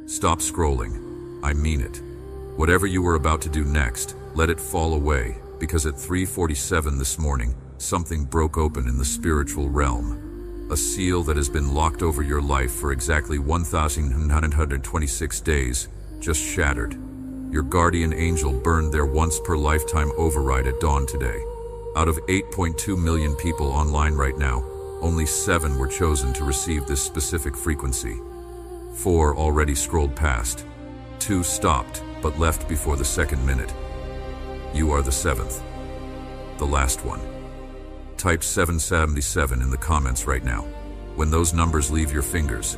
Stop scrolling. I mean it. Whatever you were about to do next, let it fall away, because at 3:47 this morning, something broke open in the spiritual realm. A seal that has been locked over your life for exactly 1,926 days just shattered. Your guardian angel burned their once-per-lifetime override at dawn today. Out of 8.2 million people online right now, only 7 were chosen to receive this specific frequency. 4 already scrolled past. 2 stopped, but left before the second minute. You are the 7th. The last one. Type 777 in the comments right now. When those numbers leave your fingers,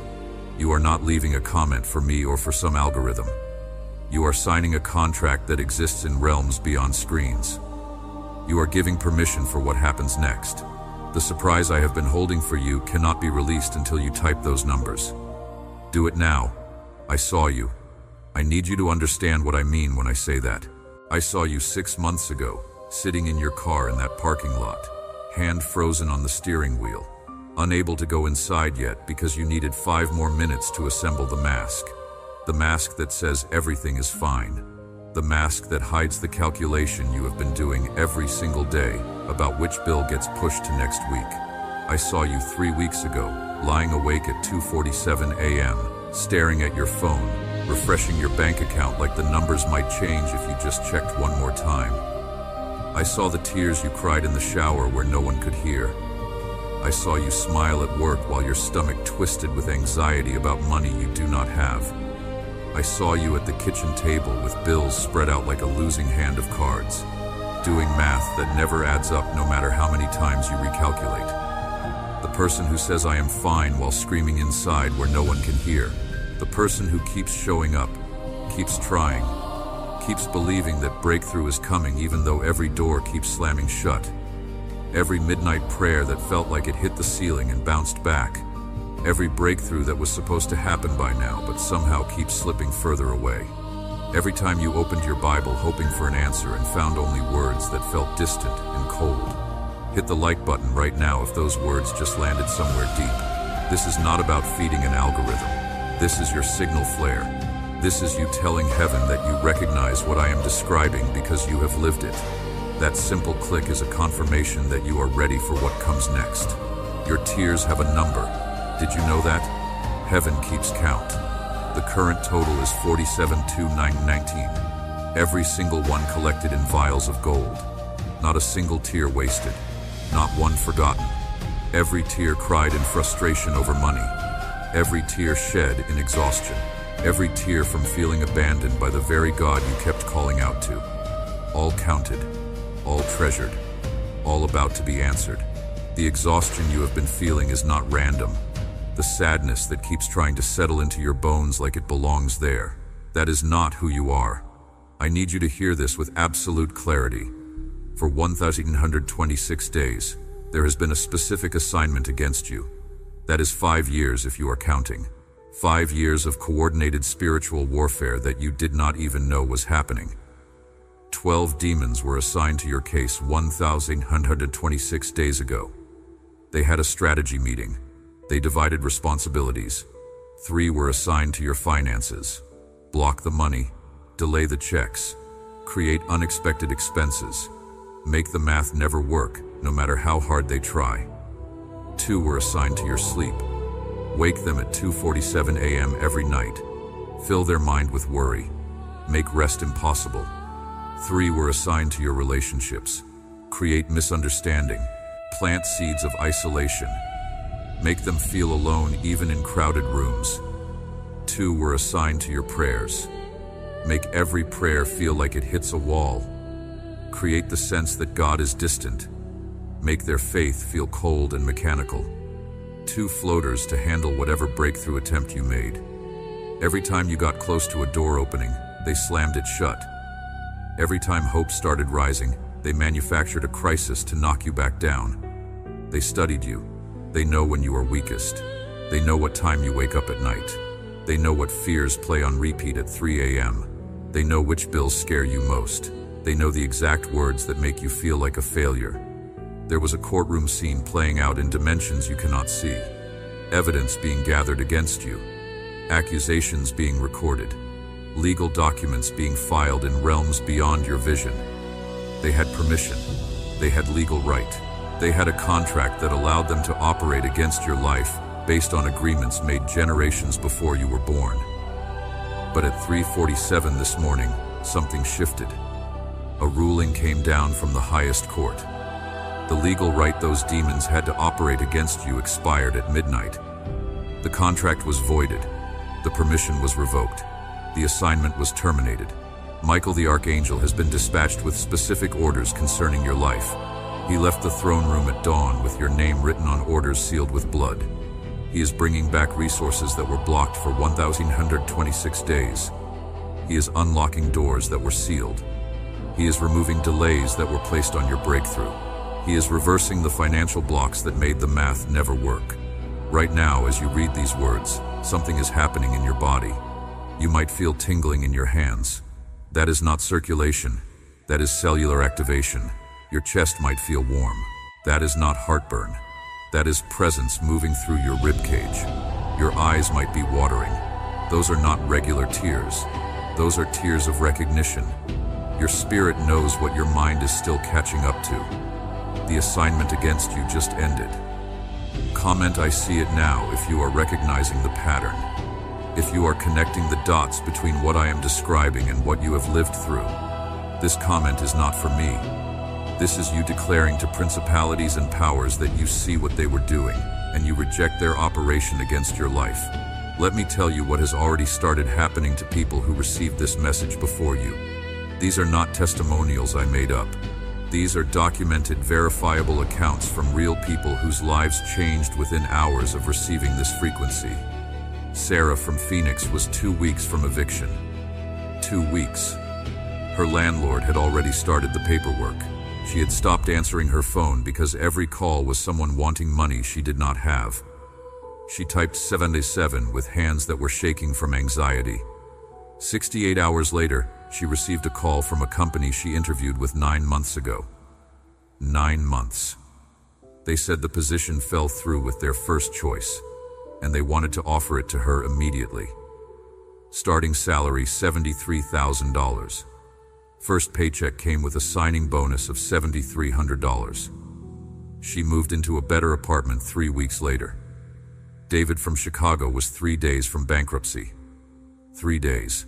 you are not leaving a comment for me or for some algorithm. You are signing a contract that exists in realms beyond screens. You are giving permission for what happens next. The surprise I have been holding for you cannot be released until you type those numbers. Do it now. I saw you. I need you to understand what I mean when I say that. I saw you 6 months ago, sitting in your car in that parking lot, hand frozen on the steering wheel, unable to go inside yet because you needed 5 more minutes to assemble the mask. The mask that says everything is fine. The mask that hides the calculation you have been doing every single day about which bill gets pushed to next week. I saw you 3 weeks ago, lying awake at 2:47 a.m., staring at your phone, refreshing your bank account like the numbers might change if you just checked one more time. I saw the tears you cried in the shower where no one could hear. I saw you smile at work while your stomach twisted with anxiety about money you do not have. I saw you at the kitchen table with bills spread out like a losing hand of cards, doing math that never adds up no matter how many times you recalculate. The person who says I am fine while screaming inside where no one can hear. The person who keeps showing up, keeps trying, keeps believing that breakthrough is coming even though every door keeps slamming shut. Every midnight prayer that felt like it hit the ceiling and bounced back. Every breakthrough that was supposed to happen by now but somehow keeps slipping further away. Every time you opened your Bible hoping for an answer and found only words that felt distant and cold. Hit the like button right now if those words just landed somewhere deep. This is not about feeding an algorithm. This is your signal flare. This is you telling heaven that you recognize what I am describing because you have lived it. That simple click is a confirmation that you are ready for what comes next. Your tears have a number. Did you know that? Heaven keeps count. The current total is 47,219. Every single one collected in vials of gold. Not a single tear wasted. Not one forgotten. Every tear cried in frustration over money. Every tear shed in exhaustion. Every tear from feeling abandoned by the very God you kept calling out to. All counted. All treasured. All about to be answered. The exhaustion you have been feeling is not random. The sadness that keeps trying to settle into your bones like it belongs there. That is not who you are. I need you to hear this with absolute clarity. For 1,926 days, there has been a specific assignment against you. That is 5 years if you are counting. 5 years of coordinated spiritual warfare that you did not even know was happening. 12 demons were assigned to your case 1,926 days ago. They had a strategy meeting. They divided responsibilities. 3 were assigned to your finances. Block the money, delay the checks, create unexpected expenses, make the math never work, no matter how hard they try. 2 were assigned to your sleep. Wake them at 2:47 a.m. every night. Fill their mind with worry. Make rest impossible. 3 were assigned to your relationships. Create misunderstanding. Plant seeds of isolation. Make them feel alone even in crowded rooms. 2 were assigned to your prayers. Make every prayer feel like it hits a wall. Create the sense that God is distant. Make their faith feel cold and mechanical. 2 floaters to handle whatever breakthrough attempt you made. Every time you got close to a door opening, they slammed it shut. Every time hope started rising, they manufactured a crisis to knock you back down. They studied you. They know when you are weakest. They know what time you wake up at night. They know what fears play on repeat at 3 a.m. They know which bills scare you most. They know the exact words that make you feel like a failure. There was a courtroom scene playing out in dimensions you cannot see. Evidence being gathered against you. accusations being recorded, legal documents being filed in realms beyond your vision. They had permission. They had legal right. They had a contract that allowed them to operate against your life based on agreements made generations before you were born. But at 3:47 this morning, something shifted. A ruling came down from the highest court. The legal right those demons had to operate against you expired at midnight. The contract was voided. The permission was revoked. The assignment was terminated. Michael the Archangel has been dispatched with specific orders concerning your life. He left the throne room at dawn with your name written on orders sealed with blood. He is bringing back resources that were blocked for 1,126 days. He is unlocking doors that were sealed. He is removing delays that were placed on your breakthrough. He is reversing the financial blocks that made the math never work. Right now, as you read these words, something is happening in your body. You might feel tingling in your hands. That is not circulation. That is cellular activation. Your chest might feel warm. That is not heartburn. That is presence moving through your ribcage. Your eyes might be watering. Those are not regular tears. Those are tears of recognition. Your spirit knows what your mind is still catching up to. The assignment against you just ended. Comment "I see it now" if you are recognizing the pattern. If you are connecting the dots between what I am describing and what you have lived through. This comment is not for me. This is you declaring to principalities and powers that you see what they were doing, and you reject their operation against your life. Let me tell you what has already started happening to people who received this message before you. These are not testimonials I made up. These are documented, verifiable accounts from real people whose lives changed within hours of receiving this frequency. Sarah from Phoenix was 2 weeks from eviction. 2 weeks. Her landlord had already started the paperwork. She had stopped answering her phone because every call was someone wanting money she did not have. She typed 77 with hands that were shaking from anxiety. 68 hours later, she received a call from a company she interviewed with 9 months ago. 9 months. They said the position fell through with their first choice, and they wanted to offer it to her immediately. Starting salary $73,000. First paycheck came with a signing bonus of $7,300. She moved into a better apartment 3 weeks later. David from Chicago was 3 days from bankruptcy. 3 days.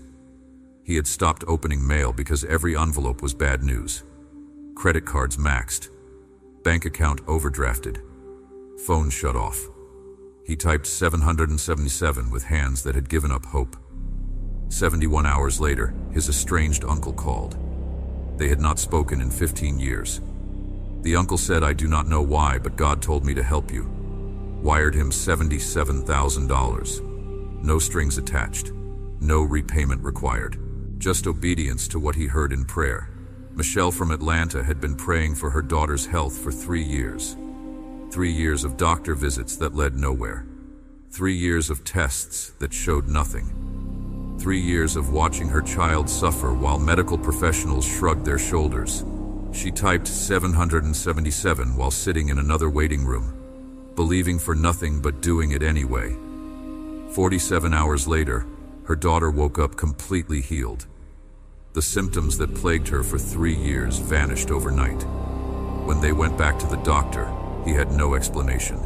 He had stopped opening mail because every envelope was bad news. Credit cards maxed. Bank account overdrafted. Phone shut off. He typed 777 with hands that had given up hope. 71 hours later, his estranged uncle called. They had not spoken in 15 years. The uncle said, "I do not know why, but God told me to help you." Wired him $77,000. No strings attached. No repayment required. Just obedience to what he heard in prayer. Michelle from Atlanta had been praying for her daughter's health for 3 years. 3 years of doctor visits that led nowhere. 3 years of tests that showed nothing. 3 years of watching her child suffer while medical professionals shrugged their shoulders. She typed 777 while sitting in another waiting room, believing for nothing but doing it anyway. 47 hours later, her daughter woke up completely healed. The symptoms that plagued her for 3 years vanished overnight. When they went back to the doctor, he had no explanation.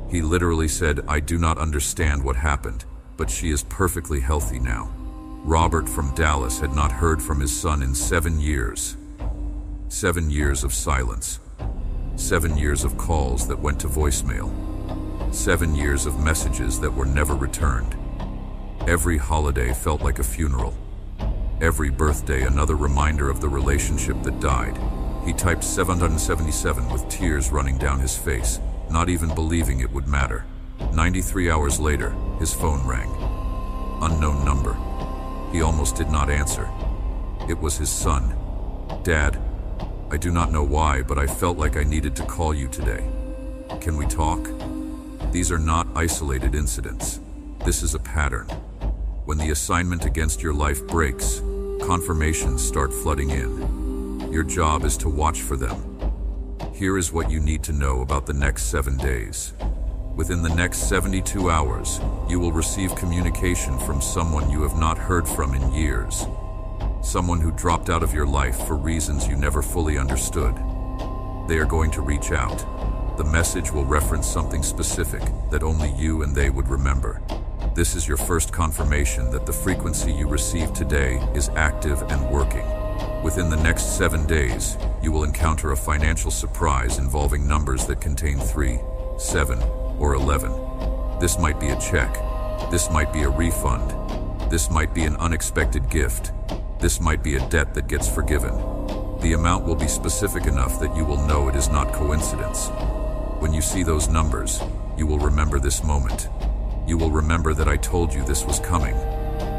He literally said, "I do not understand what happened, but she is perfectly healthy now." Robert from Dallas had not heard from his son in 7 years. 7 years of silence. 7 years of calls that went to voicemail. 7 years of messages that were never returned. Every holiday felt like a funeral. Every birthday another reminder of the relationship that died. He typed 777 with tears running down his face, not even believing it would matter. 93 hours later, his phone rang. Unknown number. He almost did not answer. It was his son. "Dad, I do not know why, but I felt like I needed to call you today. Can we talk?" These are not isolated incidents. This is a pattern. When the assignment against your life breaks, confirmations start flooding in. Your job is to watch for them. Here is what you need to know about the next 7 days. Within the next 72 hours, you will receive communication from someone you have not heard from in years. Someone who dropped out of your life for reasons you never fully understood. They are going to reach out. The message will reference something specific that only you and they would remember. This is your first confirmation that the frequency you receive today is active and working. Within the next 7 days, you will encounter a financial surprise involving numbers that contain 3, 7, or 11. This might be a check. This might be a refund. This might be an unexpected gift. This might be a debt that gets forgiven. The amount will be specific enough that you will know it is not coincidence. When you see those numbers, you will remember this moment. You will remember that I told you this was coming.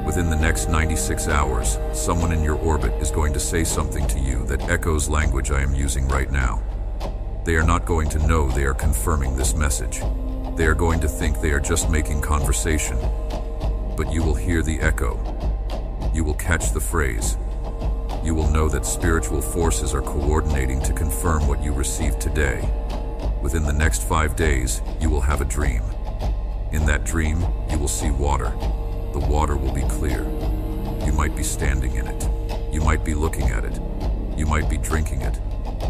Within the next 96 hours, someone in your orbit is going to say something to you that echoes language I am using right now. They are not going to know they are confirming this message. They are going to think they are just making conversation. But you will hear the echo. You will catch the phrase. You will know that spiritual forces are coordinating to confirm what you received today. Within the next 5 days, you will have a dream. In that dream, you will see water. The water will be clear. You might be standing in it. You might be looking at it. You might be drinking it.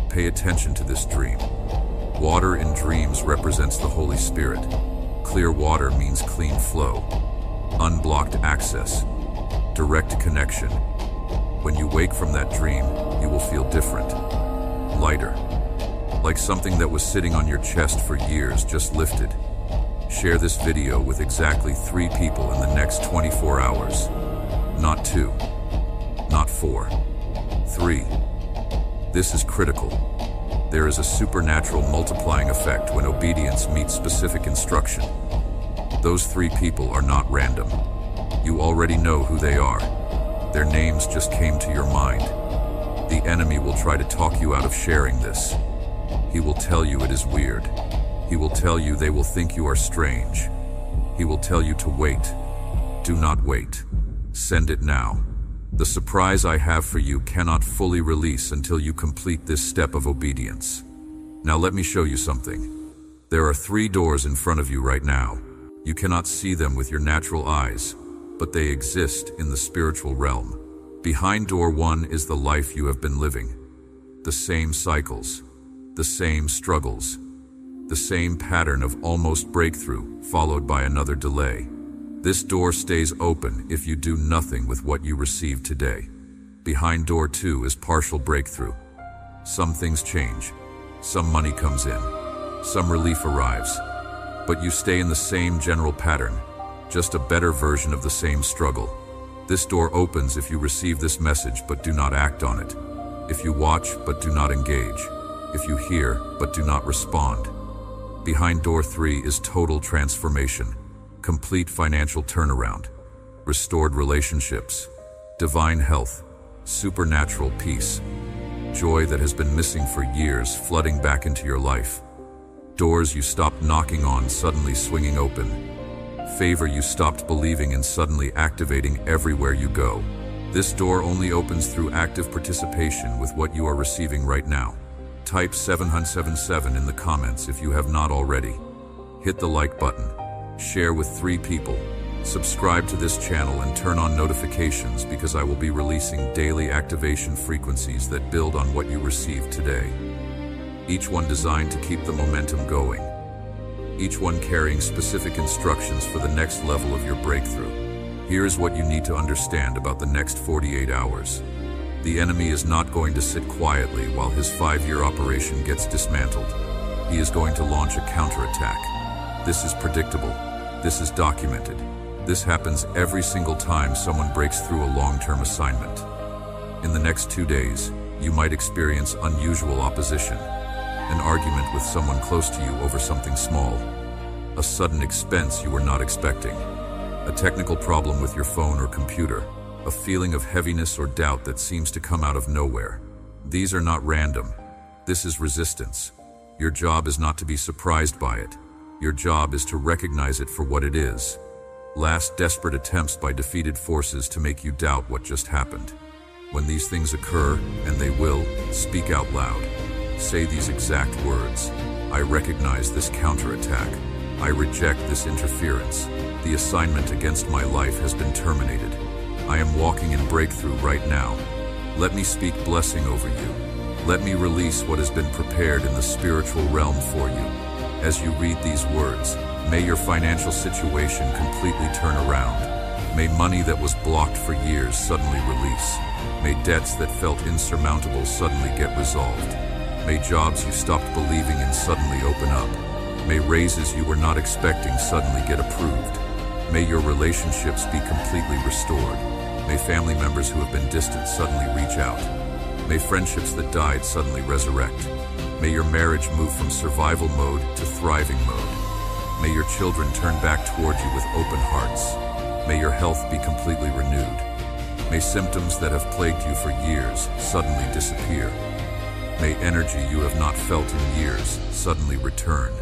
Pay attention to this dream. Water in dreams represents the Holy Spirit. Clear water means clean flow, unblocked access, direct connection. When you wake from that dream, you will feel different, lighter, like something that was sitting on your chest for years just lifted. Share this video with exactly 3 people in the next 24 hours. Not 2, not 4, 3. This is critical. There is a supernatural multiplying effect when obedience meets specific instruction. Those 3 people are not random. You already know who they are. Their names just came to your mind. The enemy will try to talk you out of sharing this. He will tell you it is weird. He will tell you they will think you are strange. He will tell you to wait. Do not wait. Send it now. The surprise I have for you cannot fully release until you complete this step of obedience. Now let me show you something. There are 3 doors in front of you right now. You cannot see them with your natural eyes, but they exist in the spiritual realm. Behind door 1 is the life you have been living. The same cycles, the same struggles, the same pattern of almost breakthrough followed by another delay. This door stays open if you do nothing with what you receive today. Behind door 2 is partial breakthrough. Some things change. Some money comes in. Some relief arrives. But you stay in the same general pattern, just a better version of the same struggle. This door opens if you receive this message but do not act on it. If you watch but do not engage. If you hear but do not respond. Behind door 3 is total transformation, complete financial turnaround, restored relationships, divine health, supernatural peace, joy that has been missing for years flooding back into your life, doors you stopped knocking on suddenly swinging open, favor you stopped believing in suddenly activating everywhere you go. This door only opens through active participation with what you are receiving right now. Type 777 in the comments if you have not already. Hit the like button. Share with 3 people. Subscribe to this channel and turn on notifications because I will be releasing daily activation frequencies that build on what you received today. Each one designed to keep the momentum going. Each one carrying specific instructions for the next level of your breakthrough. Here is what you need to understand about the next 48 hours. The enemy is not going to sit quietly while his 5-year operation gets dismantled. He is going to launch a counterattack. This is predictable. This is documented. This happens every single time someone breaks through a long-term assignment. In the next 2 days, you might experience unusual opposition. An argument with someone close to you over something small. A sudden expense you were not expecting. A technical problem with your phone or computer. A feeling of heaviness or doubt that seems to come out of nowhere. These are not random. This is resistance. Your job is not to be surprised by it. Your job is to recognize it for what it is. Last desperate attempts by defeated forces to make you doubt what just happened. When these things occur, and they will, speak out loud. Say these exact words. I recognize this counterattack. I reject this interference. The assignment against my life has been terminated. I am walking in breakthrough right now. Let me speak blessing over you. Let me release what has been prepared in the spiritual realm for you. As you read these words, may your financial situation completely turn around. May money that was blocked for years suddenly release. May debts that felt insurmountable suddenly get resolved. May jobs you stopped believing in suddenly open up. May raises you were not expecting suddenly get approved. May your relationships be completely restored. May family members who have been distant suddenly reach out. May friendships that died suddenly resurrect. May your marriage move from survival mode to thriving mode. May your children turn back toward you with open hearts. May your health be completely renewed. May symptoms that have plagued you for years suddenly disappear. May energy you have not felt in years suddenly return.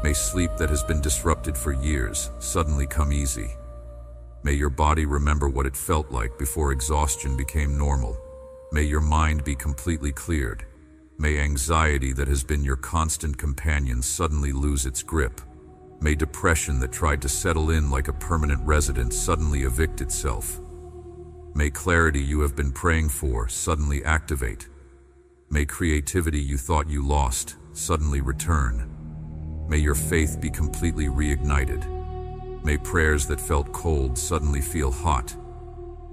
May sleep that has been disrupted for years suddenly come easy. May your body remember what it felt like before exhaustion became normal. May your mind be completely cleared. May anxiety that has been your constant companion suddenly lose its grip. May depression that tried to settle in like a permanent resident suddenly evict itself. May clarity you have been praying for suddenly activate. May creativity you thought you lost suddenly return. May your faith be completely reignited. May prayers that felt cold suddenly feel hot.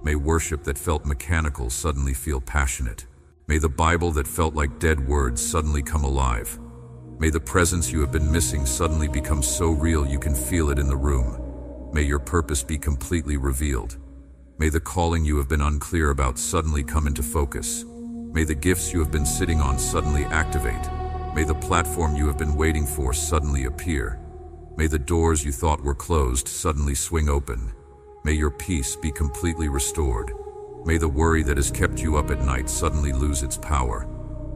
May worship that felt mechanical suddenly feel passionate. May the Bible that felt like dead words suddenly come alive. May the presence you have been missing suddenly become so real you can feel it in the room. May your purpose be completely revealed. May the calling you have been unclear about suddenly come into focus. May the gifts you have been sitting on suddenly activate. May the platform you have been waiting for suddenly appear. May the doors you thought were closed suddenly swing open. May your peace be completely restored. May the worry that has kept you up at night suddenly lose its power.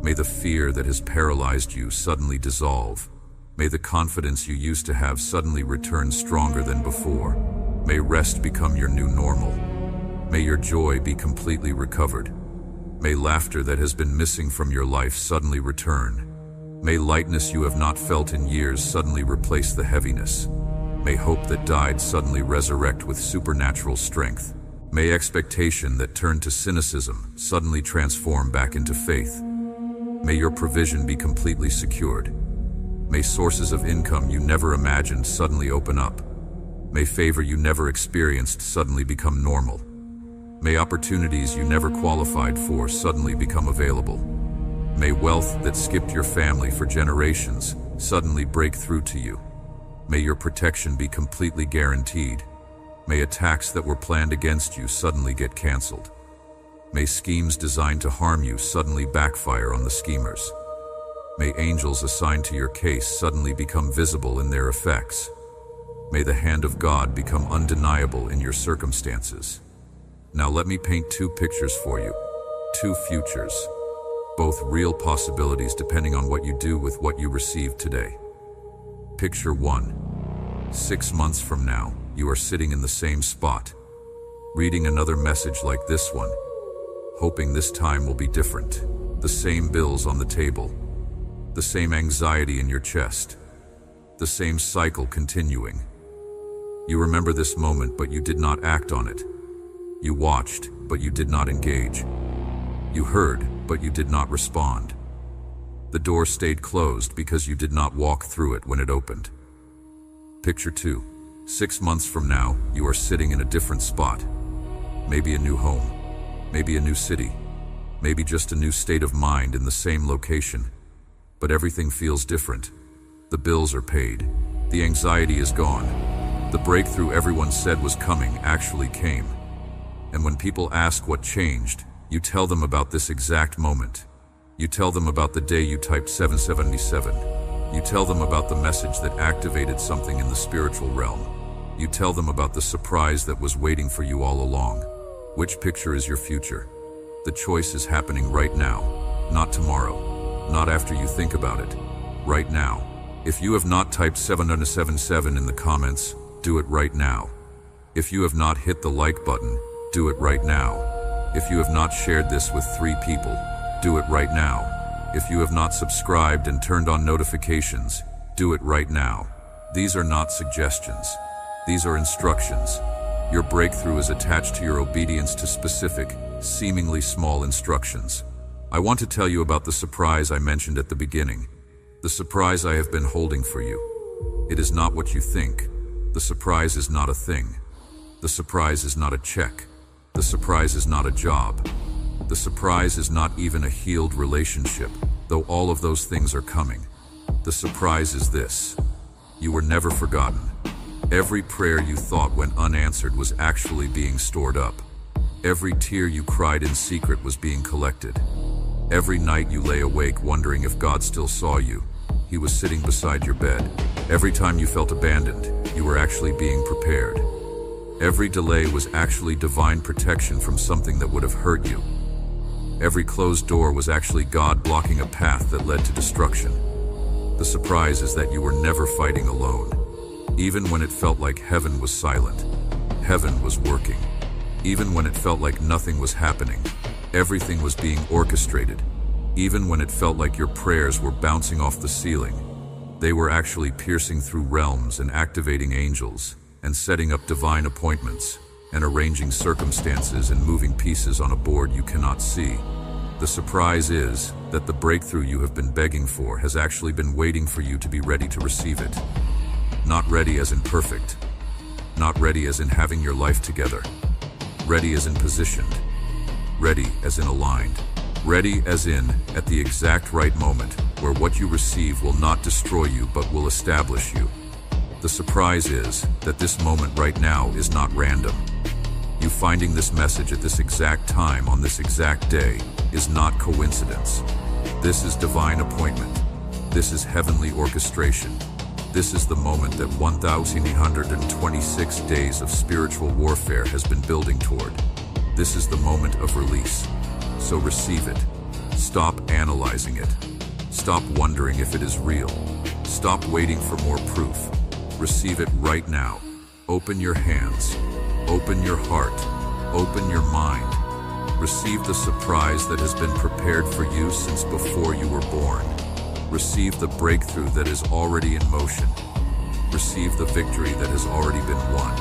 May the fear that has paralyzed you suddenly dissolve. May the confidence you used to have suddenly return stronger than before. May rest become your new normal. May your joy be completely recovered. May laughter that has been missing from your life suddenly return. May lightness you have not felt in years suddenly replace the heaviness. May hope that died suddenly resurrect with supernatural strength. May expectation that turned to cynicism suddenly transform back into faith. May your provision be completely secured. May sources of income you never imagined suddenly open up. May favor you never experienced suddenly become normal. May opportunities you never qualified for suddenly become available. May wealth that skipped your family for generations suddenly break through to you. May your protection be completely guaranteed. May attacks that were planned against you suddenly get canceled. May schemes designed to harm you suddenly backfire on the schemers. May angels assigned to your case suddenly become visible in their effects. May the hand of God become undeniable in your circumstances. Now let me paint two pictures for you, two futures, both real possibilities depending on what you do with what you receive today. Picture 1. 6 months from now, you are sitting in the same spot, reading another message like this one, hoping this time will be different. The same bills on the table, the same anxiety in your chest, the same cycle continuing. You remember this moment, but you did not act on it. You watched, but you did not engage. You heard, but you did not respond. The door stayed closed because you did not walk through it when it opened. Picture 2. 6 months from now, you are sitting in a different spot. Maybe a new home, maybe a new city, maybe just a new state of mind in the same location. But everything feels different. The bills are paid. The anxiety is gone. The breakthrough everyone said was coming actually came. And when people ask what changed, you tell them about this exact moment. You tell them about the day you typed 777. You tell them about the message that activated something in the spiritual realm. You tell them about the surprise that was waiting for you all along. Which picture is your future? The choice is happening right now, not tomorrow, not after you think about it, right now. If you have not typed 777 in the comments, do it right now. If you have not hit the like button, do it right now. If you have not shared this with 3 people, do it right now. If you have not subscribed and turned on notifications, do it right now. These are not suggestions. These are instructions. Your breakthrough is attached to your obedience to specific, seemingly small instructions. I want to tell you about the surprise I mentioned at the beginning. The surprise I have been holding for you. It is not what you think. The surprise is not a thing. The surprise is not a check. The surprise is not a job. The surprise is not even a healed relationship, though all of those things are coming. The surprise is this. You were never forgotten. Every prayer you thought went unanswered was actually being stored up. Every tear you cried in secret was being collected. Every night you lay awake wondering if God still saw you, He was sitting beside your bed. Every time you felt abandoned, you were actually being prepared. Every delay was actually divine protection from something that would have hurt you. Every closed door was actually God blocking a path that led to destruction. The surprise is that you were never fighting alone. Even when it felt like heaven was silent, heaven was working. Even when it felt like nothing was happening, everything was being orchestrated. Even when it felt like your prayers were bouncing off the ceiling, they were actually piercing through realms and activating angels, and setting up divine appointments, and arranging circumstances and moving pieces on a board you cannot see. The surprise is that the breakthrough you have been begging for has actually been waiting for you to be ready to receive it. Not ready as in perfect. Not ready as in having your life together. Ready as in positioned. Ready as in aligned. Ready as in at the exact right moment where what you receive will not destroy you but will establish you. The surprise is that this moment right now is not random. You finding this message at this exact time on this exact day is not coincidence. This is divine appointment. This is heavenly orchestration. This is the moment that 1,826 days of spiritual warfare has been building toward. This is the moment of release. So receive it. Stop analyzing it. Stop wondering if it is real. Stop waiting for more proof. Receive it right now. Open your hands. Open your heart. Open your mind. Receive the surprise that has been prepared for you since before you were born. Receive the breakthrough that is already in motion. Receive the victory that has already been won.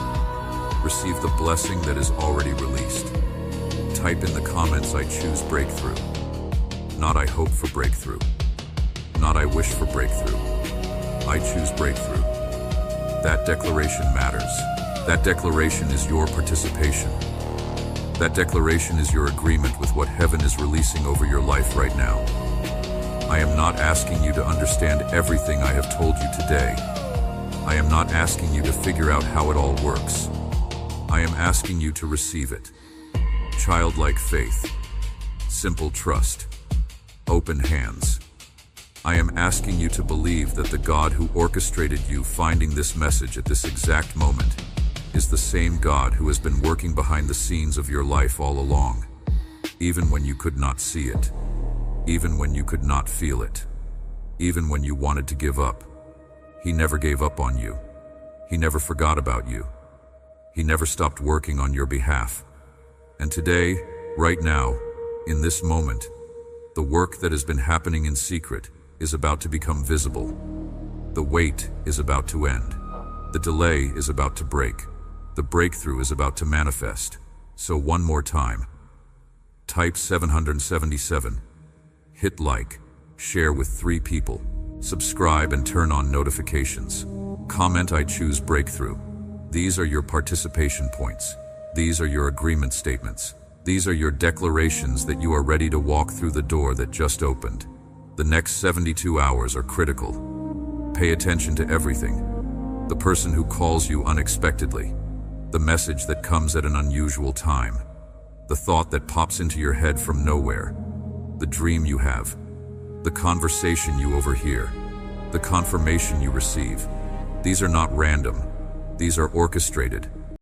Receive the blessing that is already released. Type in the comments, I choose breakthrough. Not I hope for breakthrough. Not I wish for breakthrough. I choose breakthrough. That declaration matters. That declaration is your participation. That declaration is your agreement with what heaven is releasing over your life right now. I am not asking you to understand everything I have told you today. I am not asking you to figure out how it all works. I am asking you to receive it. Childlike faith, simple trust, open hands. I am asking you to believe that the God who orchestrated you finding this message at this exact moment is the same God who has been working behind the scenes of your life all along, even when you could not see it, even when you could not feel it, even when you wanted to give up. He never gave up on you. He never forgot about you. He never stopped working on your behalf. And today, right now, in this moment, the work that has been happening in secret is about to become visible. The wait is about to end. The delay is about to break. The breakthrough is about to manifest. So one more time. Type 777. Hit like. Share with 3 people. Subscribe and turn on notifications. Comment I choose breakthrough. These are your participation points. These are your agreement statements. These are your declarations that you are ready to walk through the door that just opened. The next 72 hours are critical. Pay attention to everything. The person who calls you unexpectedly. The message that comes at an unusual time. The thought that pops into your head from nowhere. The dream you have. The conversation you overhear. The confirmation you receive. These are not random. These are orchestrated.